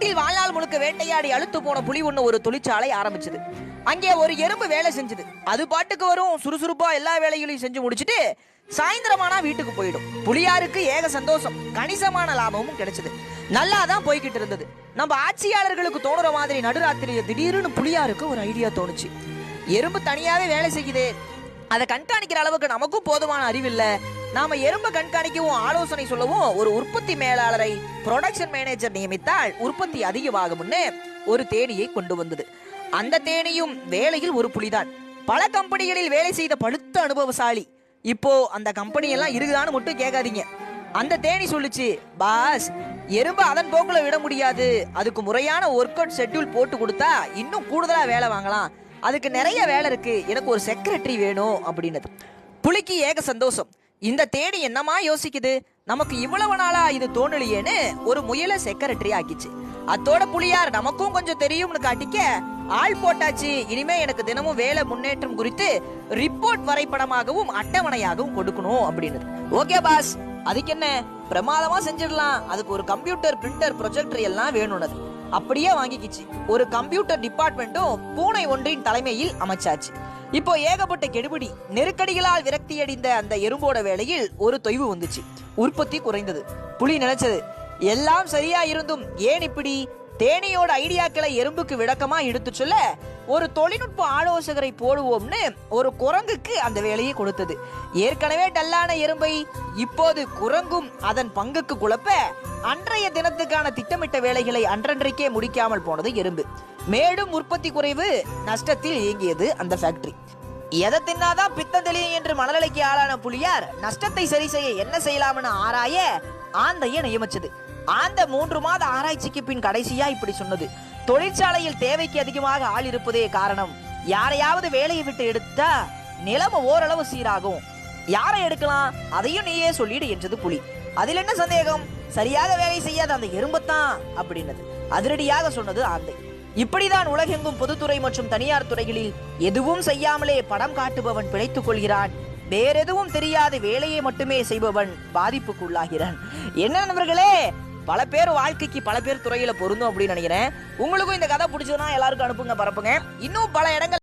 காட்டில் வாழ்நாள் முழுக்க வேட்டையாடி அழுத்து போன புலி ஒண்ணு ஒரு தொழிற்சாலை ஆரம்பிச்சது. அங்கே ஒரு எறும்பு வேலை செஞ்சது. அது பாட்டுக்கு வரும், சுறுசுறுப்பா எல்லா வேலைகளையும் செஞ்சு முடிச்சுட்டு சாயந்தரமானா வீட்டுக்கு போயிடும். புலியாருக்கு ஏக சந்தோஷம், கணிசமான லாபமும் கிடைச்சது. நல்லா தான் போய்கிட்டு இருந்தது. நம்ம ஆட்சியாளர்களுக்கு தோணுற மாதிரி நடுராத்திரி திடீர்னு புலியாருக்கு ஒரு ஐடியா தோணுச்சு. எறும்பு தனியாவே வேலை செய்யுது, அதை கண்காணிக்கிற அளவுக்கு நமக்கும் போதுமான அறிவில்லை. நாம எறும்பை கண்காணிக்கவும் ஆலோசனை சொல்லவும் ஒரு உற்பத்தி மேலாளரை ப்ரொடக்ஷன் மேனேஜர் நியமித்தால் உற்பத்தி அதிகமாகும்னு ஒரு தேனியை கொண்டு வந்தது. அந்த தேனியும் வேலையில் ஒரு புலிதான். பல கம்பெனிகளில் வேலை செய்த பழுத்த அனுபவசாலி. இப்போ அந்த கம்பெனி எல்லாம் இருக்குதான்னு மட்டும் கேட்காதீங்க. அந்த தேனி சொல்லுச்சு, பாஸ், எறும்பு அதன் போக்குல விட முடியாது. அதுக்கு முறையான ஒர்க் அவுட் ஷெட்யூல் போட்டு கொடுத்தா இன்னும் கூடுதலா வேலை வாங்கலாம். அதுக்கு நிறைய வேலை இருக்கு, எனக்கு ஒரு செக்ரட்டரி வேணும் அப்படின்னது. புலிக்கு ஏக சந்தோஷம். இந்த தேனி என்னமா யோசிக்குது, நமக்கு இவ்வளவு நாளா இது தோணலையேன்னு ஒரு முயல செக்ரட்டரி ஆக்கிச்சு. அத்தோட புலியார் நமக்கும் கொஞ்சம் தெரியும்னு காட்டிக்க ஆள் போட்டாச்சு. இனிமே எனக்கு தினமும் வேலை முன்னேற்றம் குறித்து ரிப்போர்ட் வரைபடமாகவும் அட்டவணையாகவும் கொடுக்கணும் அப்படின்னு. ஓகே பாஸ், அதுக்கு என்ன, பிரமாதமா செஞ்சிடலாம். அதுக்கு ஒரு கம்ப்யூட்டர், பிரிண்டர், ப்ரொஜெக்டர் எல்லாம் வேணும்னது. அப்படியே வாங்கிக்கிச்சு. ஒரு கம்ப்யூட்டர் டிபார்ட்மெண்ட்டும் பூனை ஒன்றின் தலைமையில் அமைச்சாச்சு. இப்போ ஏகப்பட்ட கெடுபிடி, நெருக்கடிகளால் விரக்தியடைந்த அந்த எறும்போட வேலையில் ஒரு தொய்வு வந்துச்சு. உற்பத்தி குறைந்தது. புலி நினைச்சது, எல்லாம் சரியா இருந்தும் ஏன் இப்படி? தேனியோட ஐடியாக்களை எறும்புக்கு விளக்கமா எடுத்து சொல்ல ஒரு தொழில்நுட்ப ஆலோசகரை போடுவோம்னு ஒரு குரங்குக்கு அந்த வேலையை கொடுத்தது. ஏற்கனவே டல்லான எறும்பை இப்போது குரங்கும் அதன் பங்குக்கு குழப்ப அன்றைய தினத்துக்கான திட்டமிட்ட வேலைகளை அன்றன்றைக்கே முடிக்காமல் போனது எறும்பு. மேலும் உற்பத்தி குறைவு, நஷ்டத்தில் இயங்கியது அந்த ஃபேக்டரி. எதை தின்னாதான் பித்தம் தெளியும் என்று மனநிலைக்கு ஆளான புலியார் நஷ்டத்தை சரி செய்ய என்ன செய்யலாம்னு ஆராய ஆந்தையை நியமிச்சது. அந்த 3 மாத ஆராய்ச்சிக்கு பின் கடைசியா இப்படி சொன்னது, தொழிற்சாலையில் தேவைக்கு அதிகமாக ஆள் இருப்பதே காரணம். யாரையாவது வேலையை விட்டு எடுத்தா நிலைமை ஓரளவு சீராகும். யாரை எடுக்கலாம் அதையும் நீயே சொல்லிடு என்றது புலி. அதில் என்ன சந்தேகம், சரியாக வேலை செய்யாத அந்த எறும்பத்தான் அப்படின்னது. அதிரடியாக சொன்னது ஆந்தை. இப்படிதான் உலகெங்கும் பொதுத்துறை மற்றும் தனியார் துறைகளில் எதுவும் செய்யாமலே படம் காட்டுபவன் பிழைத்துக் கொள்கிறான். வேறெதுவும் தெரியாத வேலையை மட்டுமே செய்பவன் பாதிப்புக்குள்ளாகிறான். என்ன நண்பர்களே, பல பேர் வாழ்க்கைக்கு பல பேர் துறையில பொருந்தும் அப்படின்னு நினைக்கிறேன். உங்களுக்கும் இந்த கதை பிடிச்சதுன்னா எல்லாருக்கும் அனுப்புங்க, பரப்புங்க. இன்னும் பல இடங்கள்